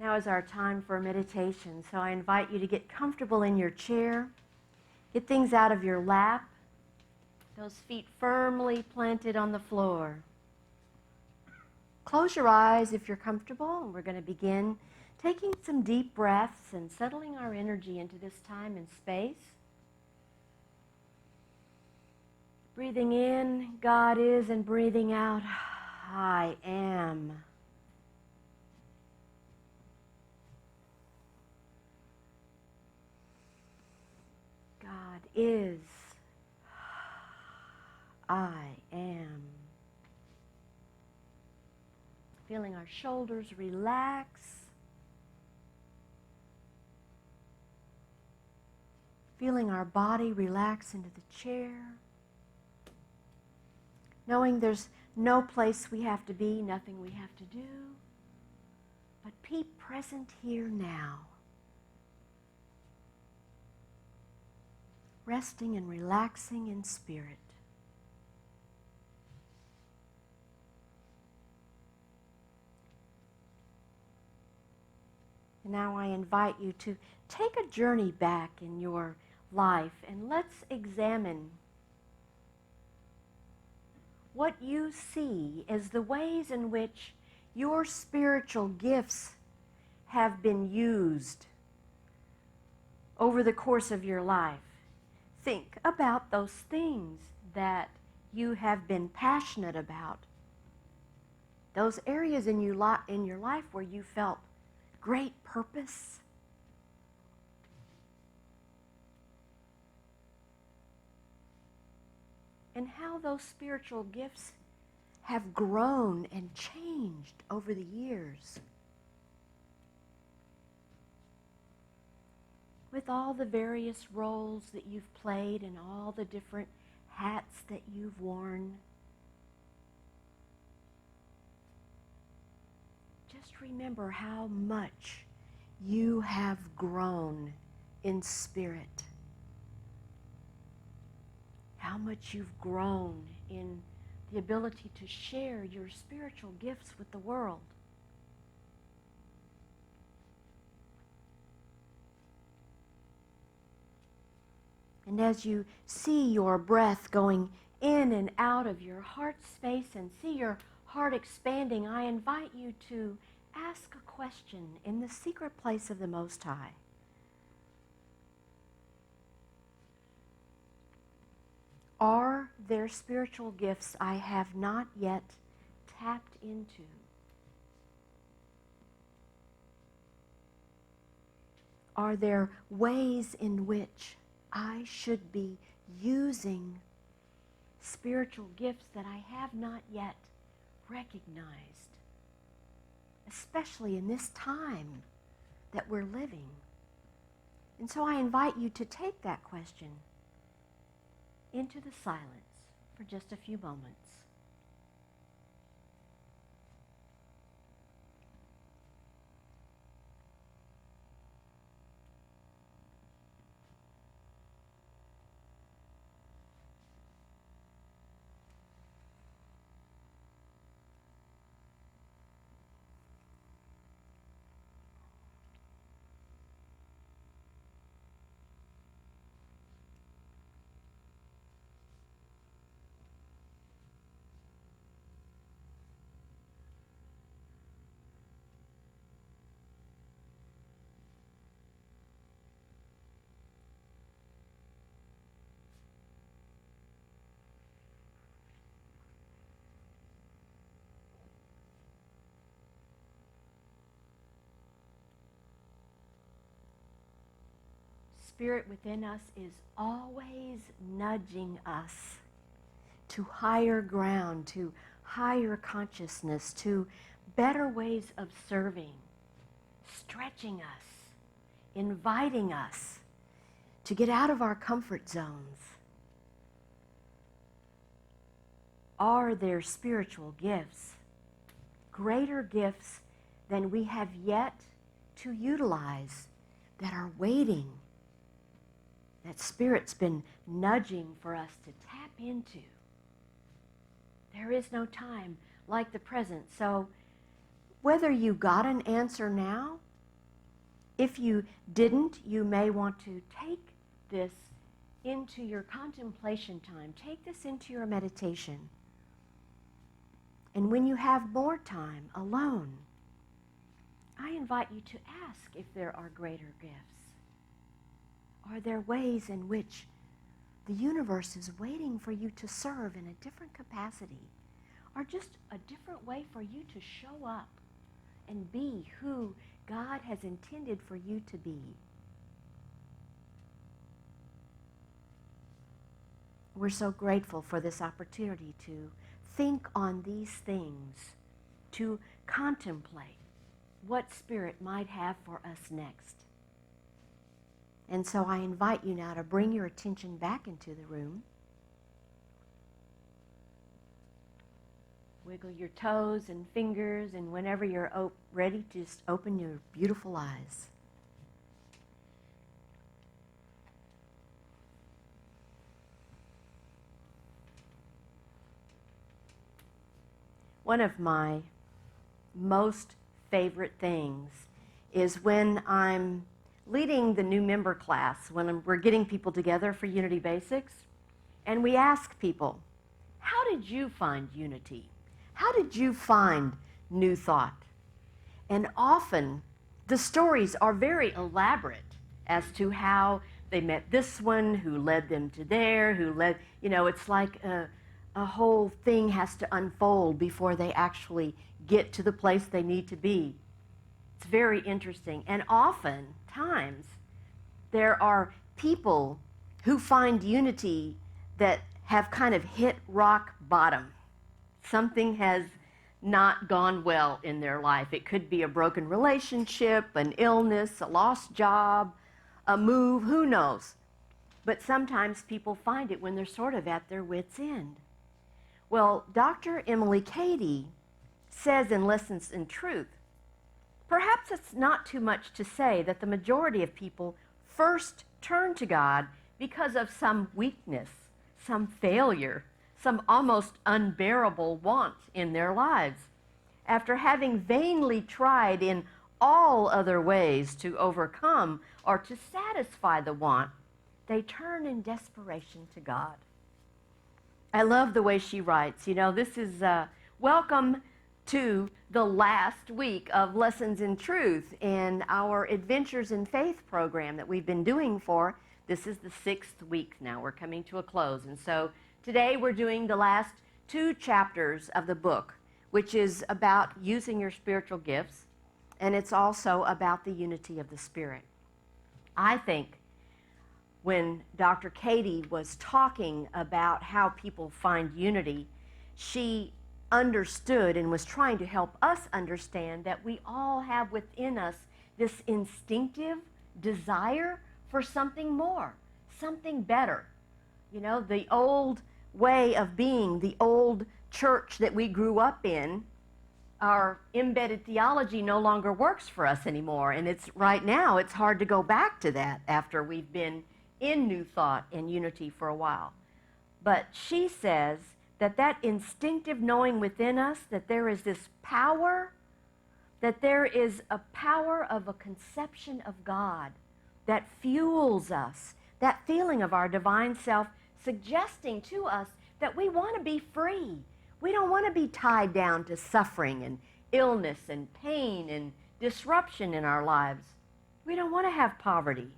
Now is our time for meditation, so I invite you to get comfortable in your chair, get things out of your lap, those feet firmly planted on the floor. Close your eyes if you're comfortable, and we're going to begin taking some deep breaths and settling our energy into this time and space. Breathing in, God is, and breathing out, I am. God is, I am. Feeling our shoulders relax. Feeling our body relax into the chair. Knowing there's no place we have to be, nothing we have to do, but be present here now. Resting and relaxing in spirit. And now I invite you to take a journey back in your life and let's examine what you see as the ways in which your spiritual gifts have been used over the course of your life. Think about those things that you have been passionate about. Those areas in your life where you felt great purpose. And how those spiritual gifts have grown and changed over the years. With all the various roles that you've played and all the different hats that you've worn. Just remember how much you have grown in spirit. How much you've grown in the ability to share your spiritual gifts with the world. And as you see your breath going in and out of your heart space and see your heart expanding, I invite you to ask a question in the secret place of the Most High. Are there spiritual gifts I have not yet tapped into? Are there ways in which I should be using spiritual gifts that I have not yet recognized, especially in this time that we're living? And so I invite you to take that question into the silence for just a few moments. Spirit within us is always nudging us to higher ground, to higher consciousness, to better ways of serving, stretching us, inviting us to get out of our comfort zones. Are there spiritual gifts, greater gifts than we have yet to utilize, that are waiting, that Spirit's been nudging for us to tap into? There is no time like the present. So whether you got an answer now If you didn't, you may want to take this into your contemplation time. Take this into your meditation. And when you have more time alone, I invite you to ask if there are greater gifts. Are there ways in which the universe is waiting for you to serve in a different capacity, or just a different way for you to show up and be who God has intended for you to be? We're so grateful for this opportunity to think on these things, to contemplate what Spirit might have for us next. And so I invite you now to bring your attention back into the room. Wiggle your toes and fingers, and whenever you're ready, just open your beautiful eyes. One of my most favorite things is when I'm leading the new member class, when we're getting people together for Unity Basics, and we ask people, how did you find unity? How did you find new thought? And often the stories are very elaborate as to how they met this one, who led them to there, who led, it's like a whole thing has to unfold before they actually get to the place they need to be. It's very interesting. And oftentimes, there are people who find unity that have kind of hit rock bottom. Something has not gone well in their life. It could be a broken relationship, an illness, a lost job, a move, who knows? But sometimes people find it when they're sort of at their wits' end. Well, Dr. Emily Cady says in Lessons in Truth, perhaps it's not too much to say that the majority of people first turn to God because of some weakness, some failure, some almost unbearable want in their lives. After having vainly tried in all other ways to overcome or to satisfy the want, they turn in desperation to God. I love the way she writes. This is welcome to the last week of Lessons in Truth in our Adventures in Faith program that we've been doing for, this is the 6th week now. We're coming to a close. And so today we're doing the last 2 chapters of the book, which is about using your spiritual gifts, and it's also about the unity of the Spirit. I think when Dr. Cady was talking about how people find unity, she understood and was trying to help us understand that we all have within us this instinctive desire for something more, something better. The old way of being, the old church that we grew up in, our embedded theology no longer works for us anymore. And right now, it's hard to go back to that after we've been in new thought and unity for a while. But she says that instinctive knowing within us that there is this power, that there is a power of a conception of God that fuels us, that feeling of our divine self suggesting to us that we want to be free. We don't want to be tied down to suffering and illness and pain and disruption in our lives. We don't want to have poverty.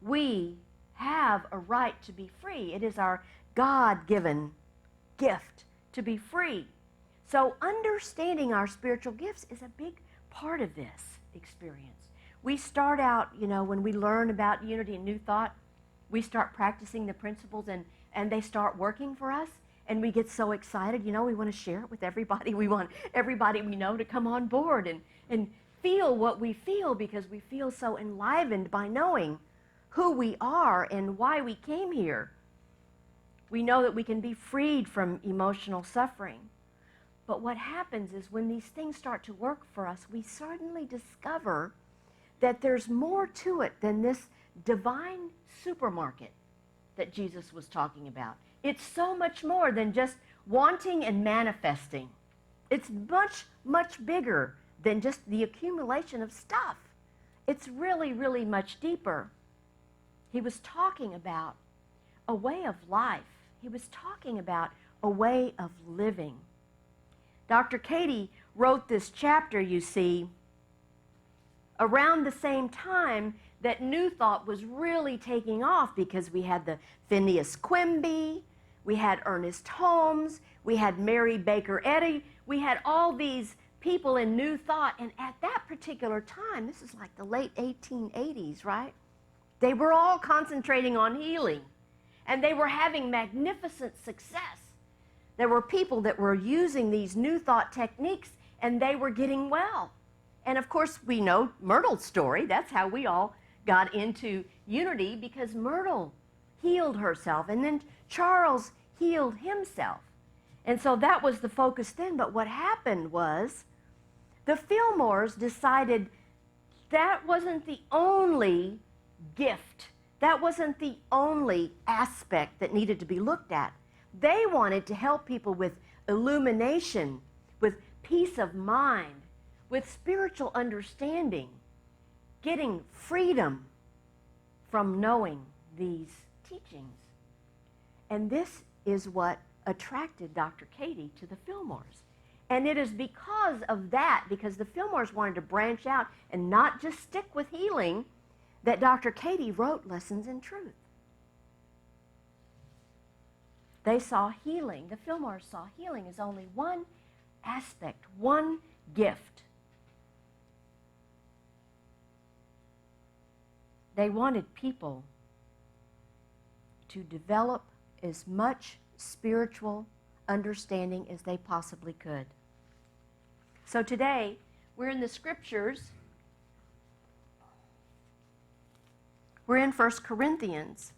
We have a right to be free. It is our God-given gift to be free. So understanding our spiritual gifts is a big part of this experience. We start out, when we learn about unity and new thought, we start practicing the principles and they start working for us, and we get so excited. We want to share it with everybody. We want everybody we know to come on board and feel what we feel, because we feel so enlivened by knowing who we are and why we came here. We know that we can be freed from emotional suffering. But what happens is when these things start to work for us, we suddenly discover that there's more to it than this divine supermarket that Jesus was talking about. It's so much more than just wanting and manifesting. It's much, much bigger than just the accumulation of stuff. it's really, really much deeper. He was talking about a way of life. He was talking about a way of living. Dr. Katie wrote this chapter, you see, around the same time that New Thought was really taking off, because we had the Phineas Quimby, we had Ernest Holmes, we had Mary Baker Eddy, we had all these people in New Thought, and at that particular time, this is like the late 1880s, right? They were all concentrating on healing, and they were having magnificent success. There were people that were using these New Thought techniques, and they were getting well. And of course, we know Myrtle's story. That's how we all got into unity, because Myrtle healed herself, and then Charles healed himself. And so that was the focus then. But what happened was the Fillmores decided that wasn't the only gift. That wasn't the only aspect that needed to be looked at. They wanted to help people with illumination, with peace of mind, with spiritual understanding, getting freedom from knowing these teachings. And this is what attracted Dr. Katie to the Fillmores. And it is because of that, because the Fillmores wanted to branch out and not just stick with healing, that Dr. Katie wrote Lessons in Truth. They saw healing, the Fillmores saw healing as only one aspect, one gift. They wanted people to develop as much spiritual understanding as they possibly could. So today, we're in the scriptures. We're in 1 Corinthians.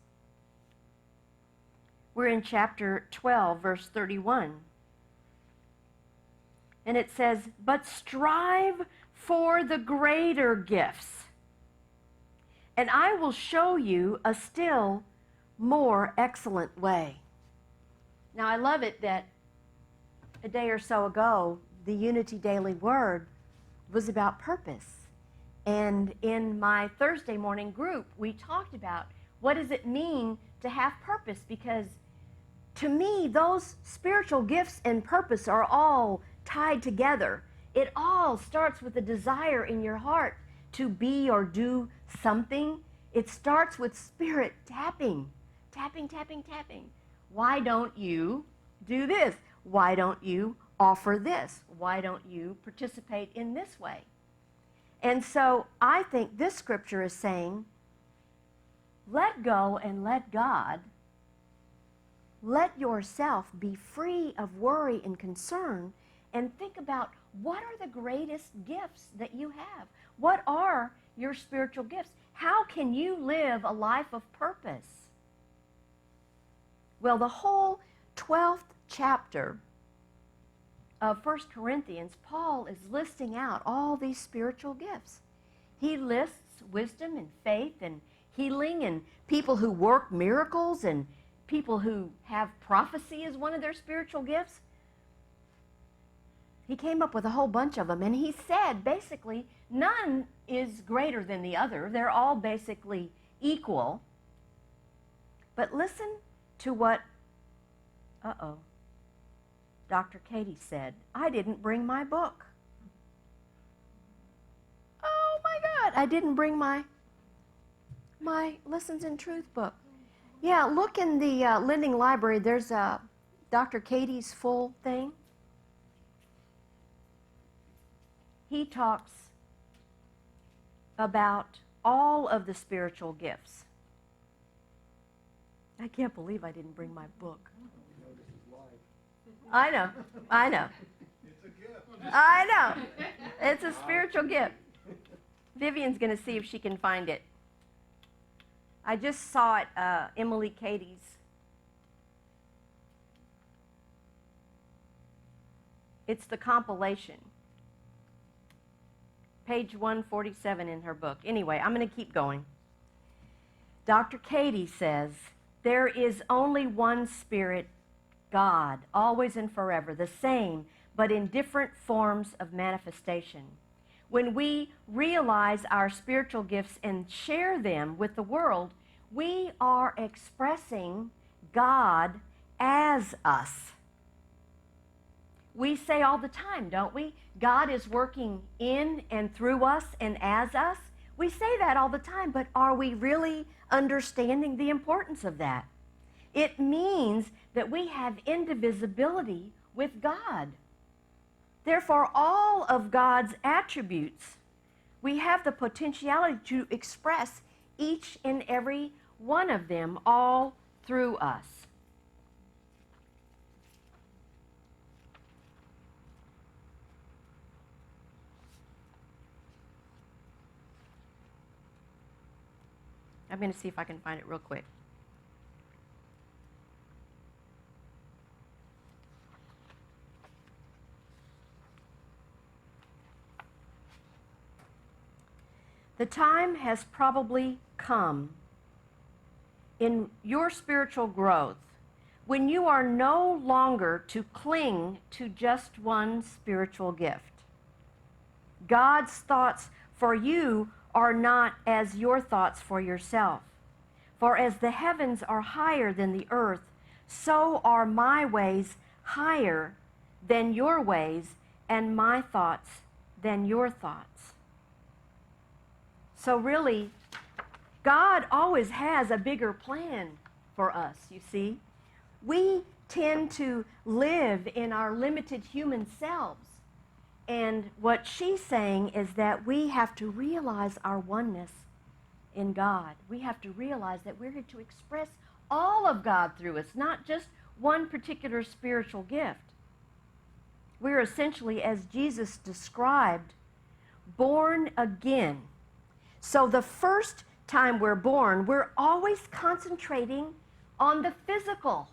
We're in chapter 12, verse 31. And it says, "But strive for the greater gifts, and I will show you a still more excellent way." Now, I love it that a day or so ago, the Unity Daily Word was about purpose. And in my Thursday morning group, we talked about what does it mean to have purpose, because to me, those spiritual gifts and purpose are all tied together. It all starts with a desire in your heart to be or do something. It starts with spirit tapping, tapping, tapping, tapping. Why don't you do this? Why don't you offer this? Why don't you participate in this way? And so I think this scripture is saying, let go and let God. Let yourself be free of worry and concern, and think about, what are the greatest gifts that you have? What are your spiritual gifts? How can you live a life of purpose? Well, the whole 12th chapter of 1 Corinthians, Paul is listing out all these spiritual gifts. He lists wisdom and faith and healing, and people who work miracles, and people who have prophecy as one of their spiritual gifts. He came up with a whole bunch of them, and he said basically none is greater than the other. They're all basically equal. But listen to what, Dr. Katie said. I didn't bring my book. Oh my God, I didn't bring my Lessons in Truth book. Yeah, look in the Lending Library. There's Dr. Katie's full thing. He talks about all of the spiritual gifts. I can't believe I didn't bring my book. I know. It's a gift. I know. It's a spiritual gift. Vivian's going to see if she can find it. I just saw it, Emily Katie's. It's the compilation. Page 147 in her book. Anyway, I'm going to keep going. Dr. Katie says, there is only one Spirit, God, always and forever, the same, but in different forms of manifestation. When we realize our spiritual gifts and share them with the world, we are expressing God as us. We say all the time, don't we? God is working in and through us and as us. We say that all the time, but are we really understanding the importance of that? It means that we have indivisibility with God. Therefore, all of God's attributes, we have the potentiality to express each and every one of them all through us. I'm going to see if I can find it real quick. The time has probably come in your spiritual growth when you are no longer to cling to just one spiritual gift. God's thoughts for you are not as your thoughts for yourself. For as the heavens are higher than the earth, so are my ways higher than your ways, and my thoughts than your thoughts. So really, God always has a bigger plan for us, you see. We tend to live in our limited human selves. And what she's saying is that we have to realize our oneness in God. We have to realize that we're here to express all of God through us, not just one particular spiritual gift. We're essentially, as Jesus described, born again. So the first time we're born, we're always concentrating on the physical.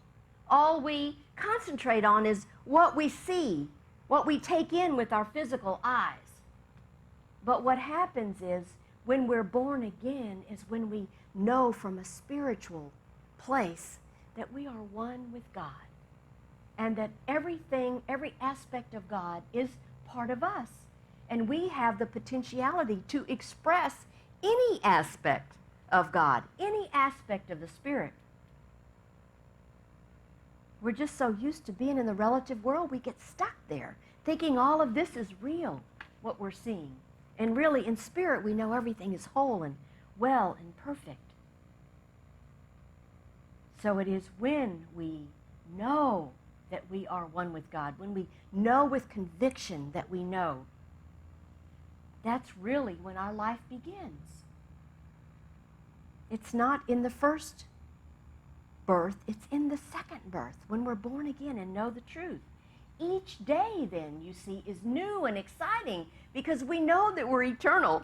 All we concentrate on is what we see, what we take in with our physical eyes. But what happens is, when we're born again, is when we know from a spiritual place that we are one with God, and that everything, every aspect of God is part of us. And we have the potentiality to express any aspect of God, any aspect of the Spirit. We're just so used to being in the relative world, we get stuck there, thinking all of this is real, what we're seeing. And really, in spirit, we know everything is whole and well and perfect. So it is when we know that we are one with God, when we know with conviction that we know, that's really when our life begins. It's not in the first birth, it's in the second birth, when we're born again and know the truth. Each day, then, you see, is new and exciting because we know that we're eternal.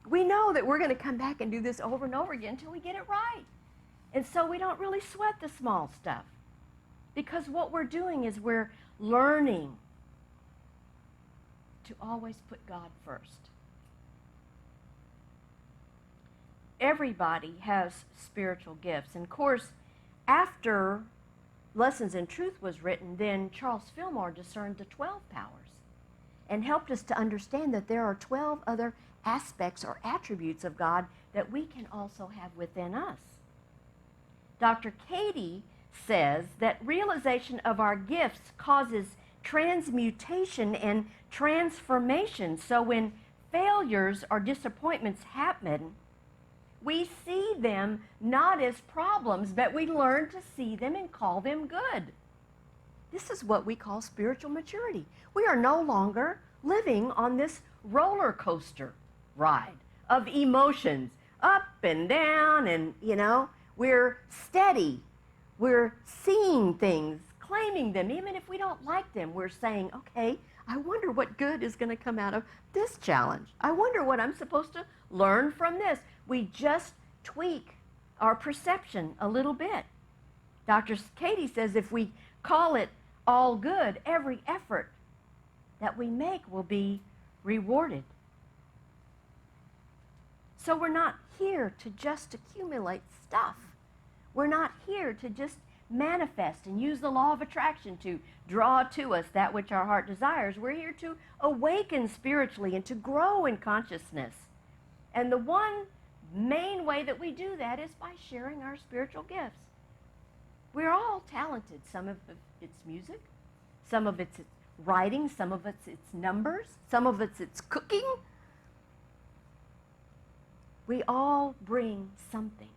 We know that we're going to come back and do this over and over again until we get it right. And so we don't really sweat the small stuff, because what we're doing is we're learning to always put God first. Everybody has spiritual gifts. And of course, after Lessons in Truth was written, then Charles Fillmore discerned the 12 powers and helped us to understand that there are 12 other aspects or attributes of God that we can also have within us. Dr. Katie says that realization of our gifts causes transmutation and transformation. So when failures or disappointments happen, we see them not as problems, but we learn to see them and call them good. This is what we call spiritual maturity. We are no longer living on this roller coaster ride of emotions, up and down, and, we're steady. We're seeing things, claiming them. Even if we don't like them, we're saying, okay, I wonder what good is going to come out of this challenge. I wonder what I'm supposed to learn from this. We just tweak our perception a little bit. Dr. Katie says if we call it all good, every effort that we make will be rewarded. So we're not here to just accumulate stuff. We're not here to just manifest and use the law of attraction to draw to us that which our heart desires. We're here to awaken spiritually and to grow in consciousness. And the one main way that we do that is by sharing our spiritual gifts. We're all talented. Some of it's music, some of it's writing, some of it's numbers, some of it's cooking. We all bring something.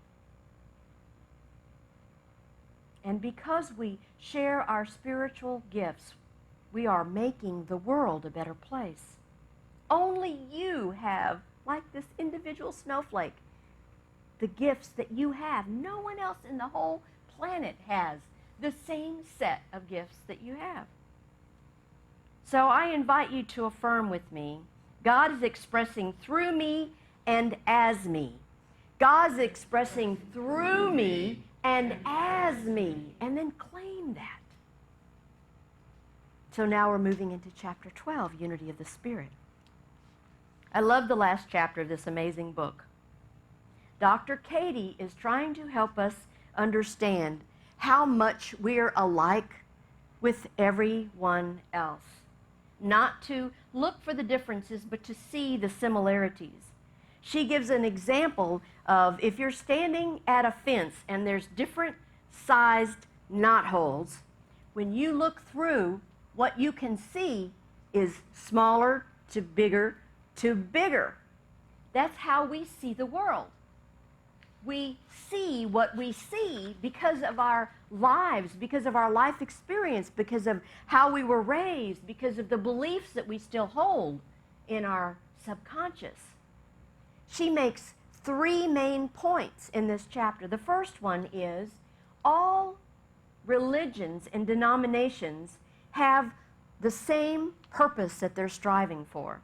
And because we share our spiritual gifts, we are making the world a better place. Only you have, like this individual snowflake, the gifts that you have. No one else in the whole planet has the same set of gifts that you have. So I invite you to affirm with me, God is expressing through me and as me. God's expressing through me and as me. And then claim that. So now we're moving into chapter 12, Unity of the Spirit. I love the last chapter of this amazing book. Dr. Katie is trying to help us understand how much we're alike with everyone else. Not to look for the differences, but to see the similarities. She gives an example of if you're standing at a fence and there's different sized knotholes, when you look through, what you can see is smaller to bigger to bigger. That's how we see the world. We see what we see because of our lives, because of our life experience, because of how we were raised, because of the beliefs that we still hold in our subconscious. She makes three main points in this chapter. The first one is all religions and denominations have the same purpose that they're striving for.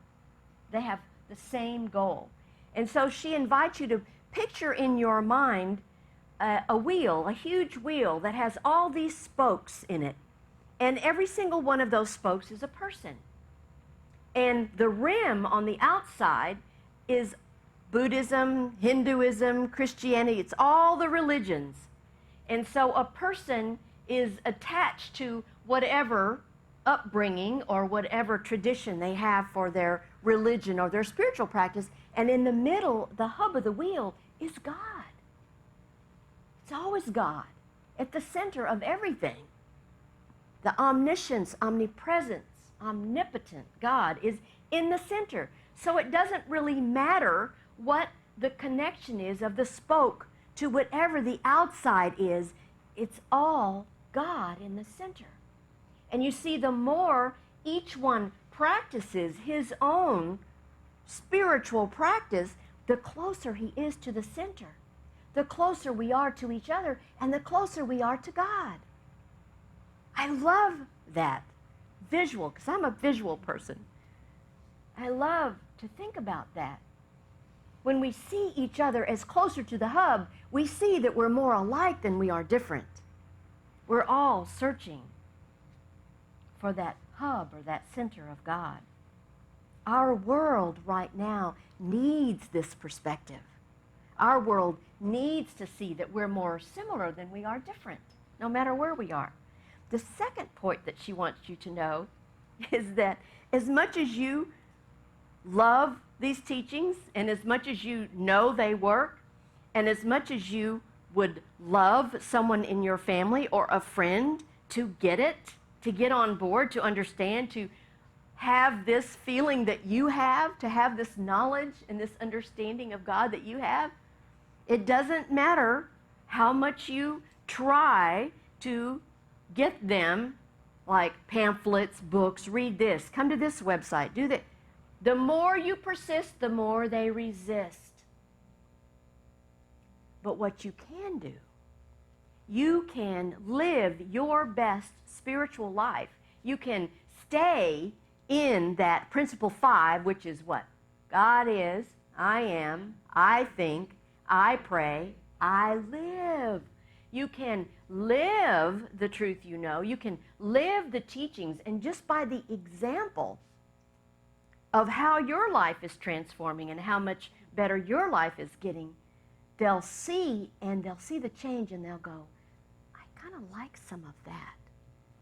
They have the same goal. And so she invites you to picture in your mind a wheel, a huge wheel that has all these spokes in it. And every single one of those spokes is a person. And the rim on the outside is Buddhism, Hinduism, Christianity. It's all the religions. And so a person is attached to whatever upbringing or whatever tradition they have for their religion or their spiritual practice. And in the middle, the hub of the wheel is God. It's always God at the center of everything. The omniscience, omnipresence, omnipotent God is in the center. So it doesn't really matter what the connection is of the spoke to whatever the outside is. It's all God in the center. And you see, the more each one practices his own spiritual practice, the closer he is to the center. The closer we are to each other, and the closer we are to God. I love that visual, because I'm a visual person. I love to think about that. When we see each other as closer to the hub, we see that we're more alike than we are different. We're all searching for that hub or that center of God. Our world right now needs this perspective. Our world needs to see that we're more similar than we are different, no matter where we are. The second point that she wants you to know is that as much as you love these teachings, and as much as you know they work, and as much as you would love someone in your family or a friend to get it, to get on board, to understand, to have this feeling that you have, to have this knowledge and this understanding of God that you have, it doesn't matter how much you try to get them, like pamphlets, books, read this, come to this website, do that. The more you persist, the more they resist. But what you can do, you can live your best spiritual life. You can stay in that principle 5, which is what? God is, I am, I think, I pray, I live. You can live the truth you know. You can live the teachings, and just by the example of how your life is transforming and how much better your life is getting, they'll see the change and they'll go, I kind of like some of that.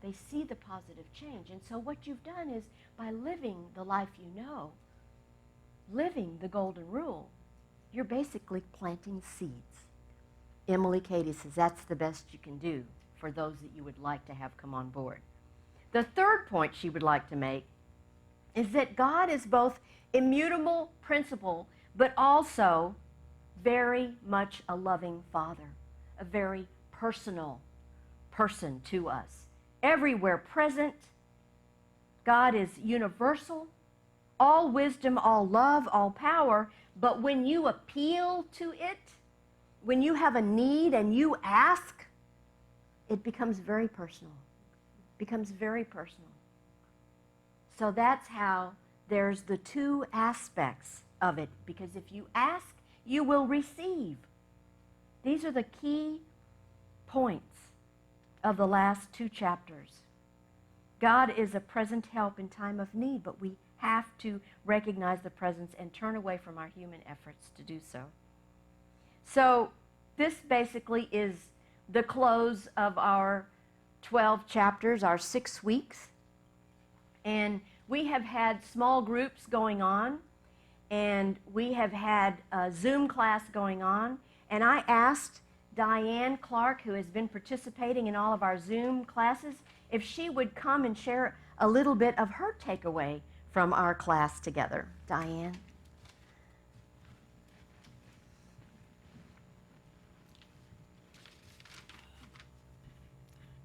They see the positive change. And so what you've done is, by living the life you know, living the golden rule, you're basically planting seeds. Emily Cady says that's the best you can do for those that you would like to have come on board. The third point she would like to make is that God is both immutable principle, but also very much a loving Father, a very personal person to us. Everywhere present, God is universal, all wisdom, all love, all power, but when you appeal to it, when you have a need and you ask, it becomes very personal. Becomes very personal. So that's how there's the two aspects of it, because if you ask, you will receive. These are the key points of the last two chapters. God is a present help in time of need, but we have to recognize the presence and turn away from our human efforts to do so. So this basically is the close of our 12 chapters, our 6 weeks. And we have had small groups going on, and we have had a Zoom class going on. And I asked Diane Clark, who has been participating in all of our Zoom classes, if she would come and share a little bit of her takeaway from our class together. Diane?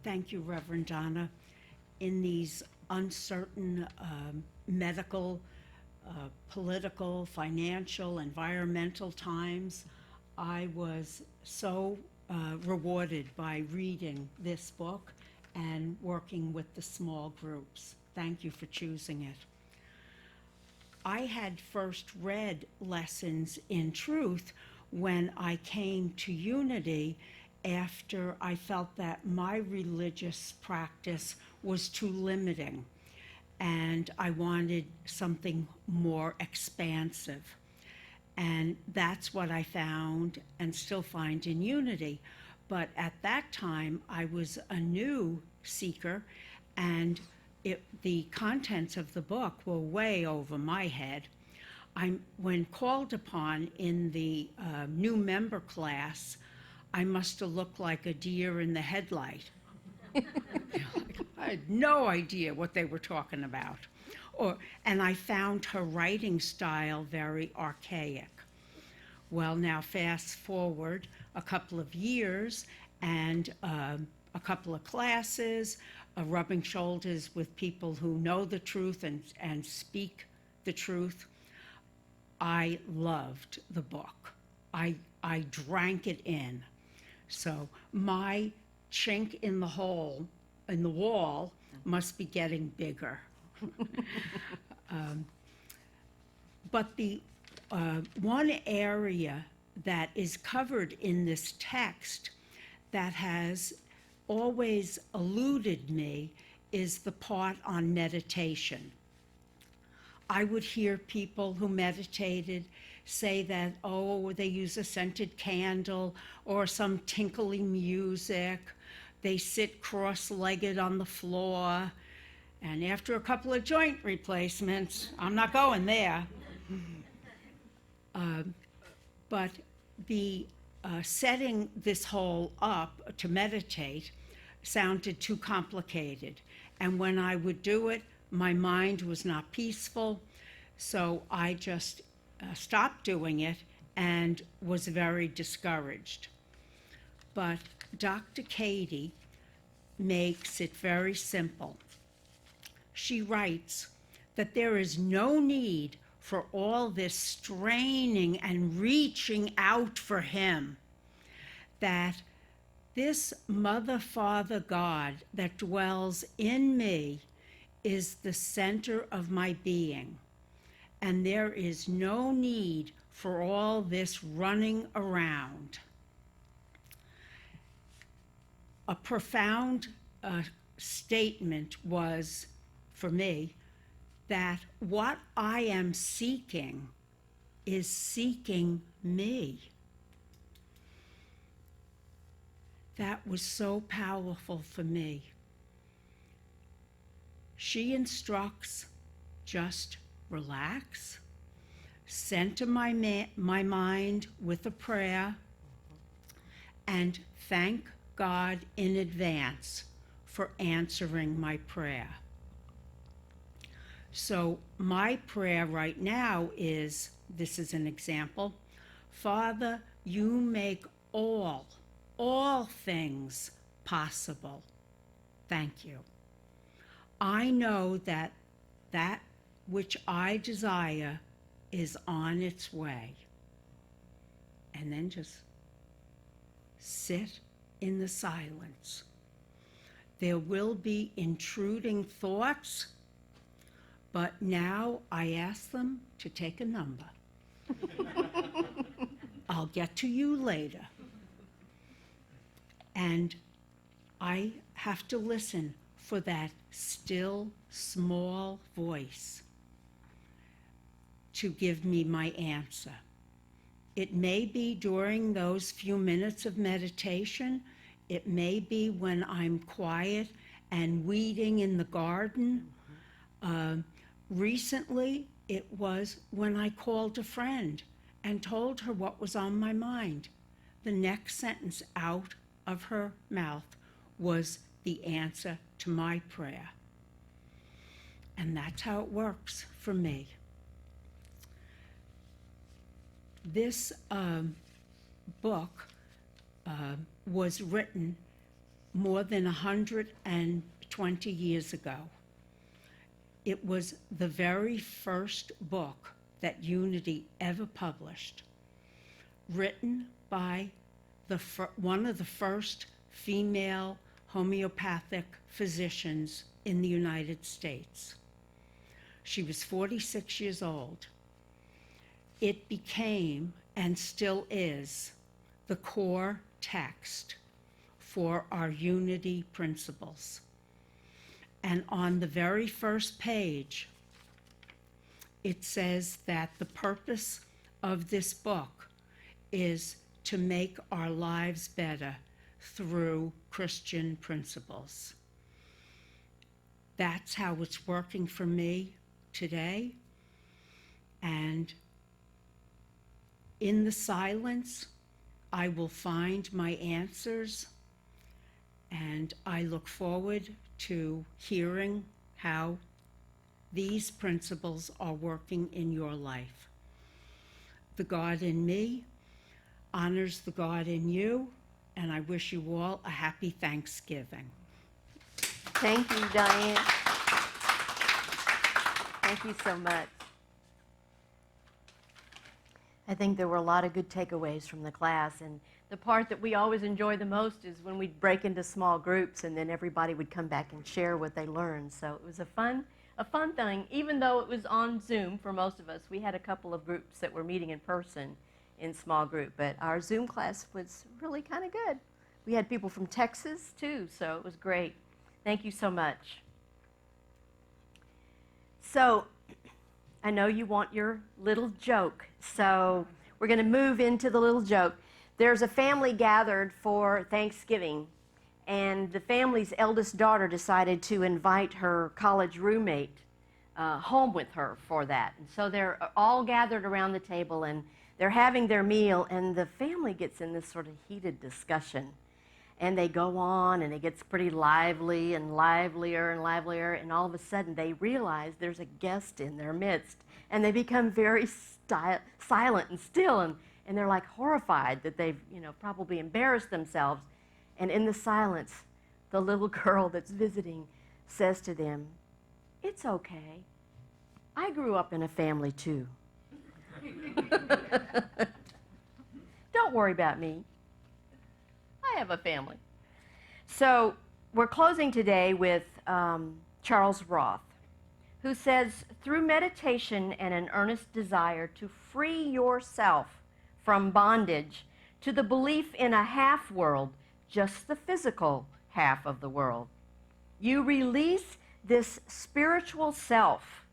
Thank you, Reverend Donna. In these uncertain medical, political, financial, environmental times, I was so rewarded by reading this book and working with the small groups. Thank you for choosing it. I had first read Lessons in Truth when I came to Unity after I felt that my religious practice was too limiting and I wanted something more expansive. And that's what I found and still find in Unity. But at that time, I was a new seeker, and the contents of the book were way over my head. When called upon in the new member class, I must have looked like a deer in the headlight. I had no idea what they were talking about. And I found her writing style very archaic. Well, now fast forward a couple of years and a couple of classes, rubbing shoulders with people who know the truth and speak the truth. I loved the book. I drank it in. So my chink in the wall must be getting bigger. But the one area that is covered in this text that has always eluded me is the part on meditation. I would hear people who meditated say that, oh, they use a scented candle or some tinkly music. They sit cross-legged on the floor. And after a couple of joint replacements, I'm not going there. But the setting this whole up to meditate sounded too complicated. And when I would do it, my mind was not peaceful. So I just stopped doing it and was very discouraged. But Dr. Cady makes it very simple. She writes that there is no need for all this straining and reaching out for him, that this Mother, Father, God that dwells in me is the center of my being, and there is no need for all this running around. A profound statement was, for me, that what I am seeking is seeking me. that was so powerful for me. She instructs, just relax, center my mind with a prayer, and thank God in advance for answering my prayer. So my prayer right now is, this is an example, Father, you make all things possible. Thank you. I know that that which I desire is on its way. And then just sit in the silence. There will be intruding thoughts, but now I ask them to take a number. I'll get to you later. And I have to listen for that still, small voice to give me my answer. It may be during those few minutes of meditation. It may be when I'm quiet and weeding in the garden. Recently, it was when I called a friend and told her what was on my mind. The next sentence out of her mouth was the answer to my prayer. And that's how it works for me. This book was written more than 120 years ago. It was the very first book that Unity ever published, written by one of the first female homeopathic physicians in the United States. She was 46 years old. It became, and still is, the core text for our Unity principles. And on the very first page, it says that the purpose of this book is to make our lives better through Christian principles. That's how it's working for me today. And in the silence, I will find my answers, and I look forward to hearing how these principles are working in your life. The God in me honors the God in you, and I wish you all a happy Thanksgiving. Thank you, Diane. Thank you so much. I think there were a lot of good takeaways from the class, and the part that we always enjoy the most is when we'd break into small groups and then everybody would come back and share what they learned. So it was a fun thing, even though it was on Zoom for most of us. We had a couple of groups that were meeting in person in small group, but our Zoom class was really kind of good. We had people from Texas too, so it was great. Thank you so much. So I know you want your little joke, so we're going to move into the little joke. There's a family gathered for Thanksgiving, and the family's eldest daughter decided to invite her college roommate home with her for that. And so they're all gathered around the table, and they're having their meal, and the family gets in this sort of heated discussion. And they go on, and it gets pretty lively and livelier and livelier, and all of a sudden they realize there's a guest in their midst, and they become very silent and still, and they're like horrified that they've, probably embarrassed themselves. And in the silence, the little girl that's visiting says to them, "It's okay. I grew up in a family too. Don't worry about me. I have a family." So we're closing today with Charles Roth, who says, "Through meditation and an earnest desire to free yourself from bondage to the belief in a half world, just the physical half of the world, you release this spiritual self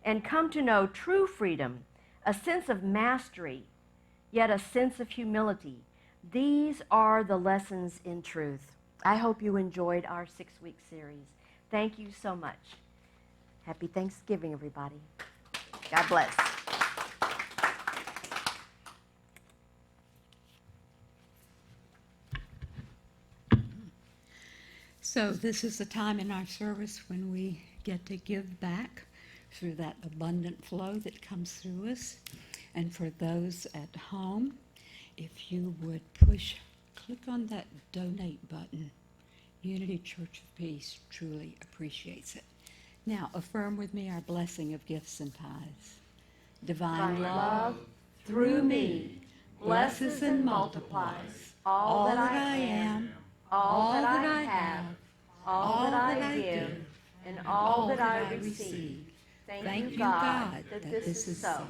and come to know true freedom, a sense of mastery, yet a sense of humility, These are the lessons in truth. I hope you enjoyed our 6-week series. Thank you so much. Happy Thanksgiving, everybody. God bless. So this is the time in our service when we get to give back through that abundant flow that comes through us. And for those at home, if you would click on that donate button. Unity Church of Peace truly appreciates it. Now, affirm with me our blessing of gifts and tithes. Divine love through me blesses and multiplies all that I am, all that I have, all that I give, and all that I receive. Thank you, God, that this is so.